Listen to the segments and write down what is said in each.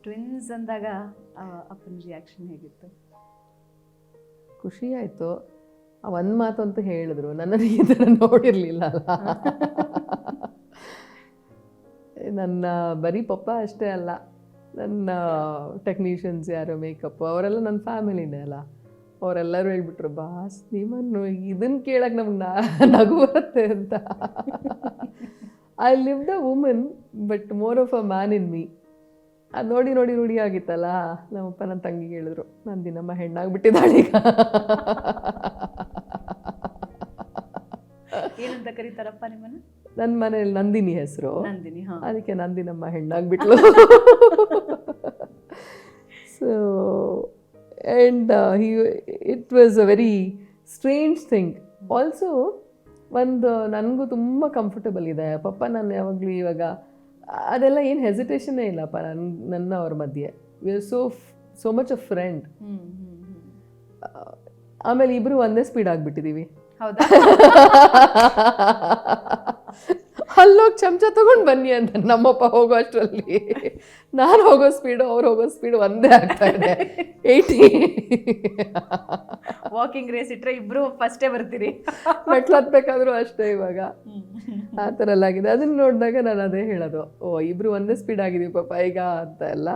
Twins ಅಂದಾಗ ಅಪ್ಪನ reaction ಹೇಗಿತ್ತು? ಖುಷಿ ಆಯಿತು. ಒಂದು ಮಾತಂತೂ ಹೇಳಿದ್ರು, ನನ್ನನ್ನು ಈ ಥರ ನೋಡಿರಲಿಲ್ಲ ಅಲ್ಲ. ನನ್ನ ಬರೀ ಪಪ್ಪ ಅಷ್ಟೇ ಅಲ್ಲ, ನನ್ನ ಟೆಕ್ನಿಷಿಯನ್ಸ್ ಯಾರು ಮೇಕಪ್ ಅವರೆಲ್ಲ ನನ್ನ ಫ್ಯಾಮಿಲಿನೇ ಅಲ್ಲ. ಅವರೆಲ್ಲರೂ ಹೇಳ್ಬಿಟ್ರು, ಬಾಸ್ ನಿಮ್ಮನ್ನು ಇದನ್ನು ಕೇಳಕ್ಕೆ ನಮ್ಗೆ ನಗು ಬರುತ್ತೆ ಅಂತ. I live the woman but more of a man in me. ಅದು ನೋಡಿ ನೋಡಿ ರೂಢಿ ಆಗಿತ್ತಲ್ಲ. ನಮ್ಮಪ್ಪ ನನ್ನ ತಂಗಿಗೆ ಹೇಳಿದ್ರು, ನಂದಿನಮ್ಮ ಹೆಣ್ಣಾಗ್ಬಿಟ್ಟಿದ್ದಾಳೆ ಈಗ. ಏನಂತ ಕರೀತಾರಪ್ಪ ನಿಮ್ಮನ್ನು? ನನ್ನ ಮನೇಲಿ ನಂದಿನಿ ಹೆಸರು, ನಂದಿನಿ. ಅದಕ್ಕೆ ನಂದಿನಮ್ಮ ಹೆಣ್ಣಾಗ್ಬಿಟ್ಲು. So and it was a very strange thing. Also ನನಗೂ ತುಂಬ ಕಂಫರ್ಟಬಲ್ ಇದೆ ಪಪ್ಪ. ನಾನು ಯಾವಾಗಲೂ ಇವಾಗ ಅದೆಲ್ಲ ಏನು ಹೆಸಿಟೇಷನ್ನೇ ಇಲ್ಲಪ್ಪ ನನ್ನ ಅವ್ರ ಮಧ್ಯೆ. We are so much a friend. ಆಮೇಲೆ ಇಬ್ಬರು ಒಂದೇ ಸ್ಪೀಡ್ ಆಗಿಬಿಟ್ಟಿದ್ದೀವಿ. ಹೌದಾ? ಅಲ್ಲೋಗಿ ಚಮಚ ತೊಗೊಂಡು ಬನ್ನಿ ಅಂತ ನಮ್ಮಪ್ಪ ಹೋಗೋ ಅಷ್ಟರಲ್ಲಿ ನಾನು ಹೋಗೋ ಸ್ಪೀಡು ಅವ್ರು ಹೋಗೋ ಸ್ಪೀಡು ಒಂದೇ ಆಗ್ತಾ ಇದೆ. 80 ವಾಕಿಂಗ್ ರೇಸ್ ಇಟ್ಟರೆ ಇಬ್ಬರು ಫಸ್ಟೇ ಬರ್ತೀರಿ. ಮೆಟ್ಲು ಹತ್ಬೇಕಾದ್ರೂ ಅಷ್ಟೇ ಇವಾಗ ಆ ಥರ ಎಲ್ಲ ಆಗಿದೆ. ಅದನ್ನು ನೋಡಿದಾಗ ನಾನು ಅದೇ ಹೇಳೋದು, ಇಬ್ಬರು ಒಂದೇ ಸ್ಪೀಡ್ ಆಗಿದ್ದೀವಿ ಪಾಪ ಈಗ ಅಂತ ಎಲ್ಲ.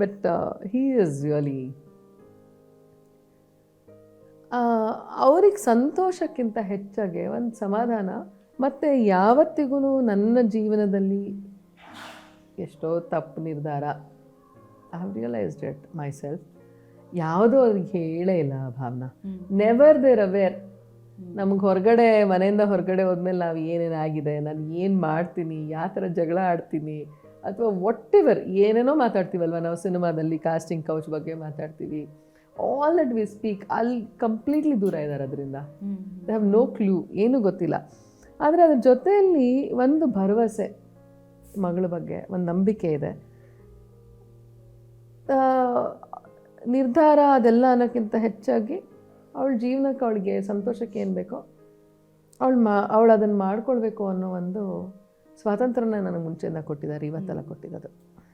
ಬಟ್ ಹೀ ಈಸ್ ರಿಯಲಿ ಅವ್ರಿಗೆ ಸಂತೋಷಕ್ಕಿಂತ ಹೆಚ್ಚಾಗಿ ಒಂದು ಸಮಾಧಾನ. ಮತ್ತು ಯಾವತ್ತಿಗೂ ನನ್ನ ಜೀವನದಲ್ಲಿ ಎಷ್ಟೋ ತಪ್ಪು ನಿರ್ಧಾರ I have realised it myself. ಯಾವುದೂ ಅವ್ರಿಗೆ ಹೇಳೇ ಇಲ್ಲ ಭಾವನಾ. Never there aware. ನಮ್ಗೆ ಹೊರಗಡೆ ಮನೆಯಿಂದ ಹೊರಗಡೆ ಹೋದ್ಮೇಲೆ ನಾವು ಏನೇನಾಗಿದೆ, ನಾನು ಏನು ಮಾಡ್ತೀನಿ, ಯಾವ ಥರ ಜಗಳ ಆಡ್ತೀನಿ, ಅಥವಾ ವಾಟ್ ಎವರ್ ಏನೇನೋ ಮಾತಾಡ್ತೀವಲ್ವ ನಾವು ಸಿನಿಮಾದಲ್ಲಿ. ಕಾಸ್ಟಿಂಗ್ ಕೌಚ್ ಬಗ್ಗೆ ಮಾತಾಡ್ತೀವಿ. ಆಲ್ ದಟ್ ವಿ ಸ್ಪೀಕ್ ಅಲ್ಲಿ ಕಂಪ್ಲೀಟ್ಲಿ ದೂರ ಇದ್ದಾರೆ ಅದರಿಂದ. ದೇ ಹ್ಯಾವ್ ನೋ ಕ್ಲೂ, ಏನೂ ಗೊತ್ತಿಲ್ಲ. ಆದರೆ ಅದ್ರ ಜೊತೆಯಲ್ಲಿ ಒಂದು ಭರವಸೆ, ಮಗಳ ಬಗ್ಗೆ ಒಂದು ನಂಬಿಕೆ ಇದೆ. ನಿರ್ಧಾರ ಅದೆಲ್ಲ ಅನ್ನೋಕ್ಕಿಂತ ಹೆಚ್ಚಾಗಿ ಅವಳ ಜೀವನಕ್ಕೆ, ಅವಳಿಗೆ ಸಂತೋಷಕ್ಕೆ ಏನು ಬೇಕೋ ಅವಳು ಅದನ್ನು ಮಾಡ್ಕೊಳ್ಬೇಕು ಅನ್ನೋ ಒಂದು ಸ್ವಾತಂತ್ರ್ಯನ ನನಗೆ ಮುಂಚೆಯಿಂದ ಕೊಟ್ಟಿದ್ದಾರೆ, ಇವತ್ತೆಲ್ಲ ಕೊಟ್ಟಿರೋದು.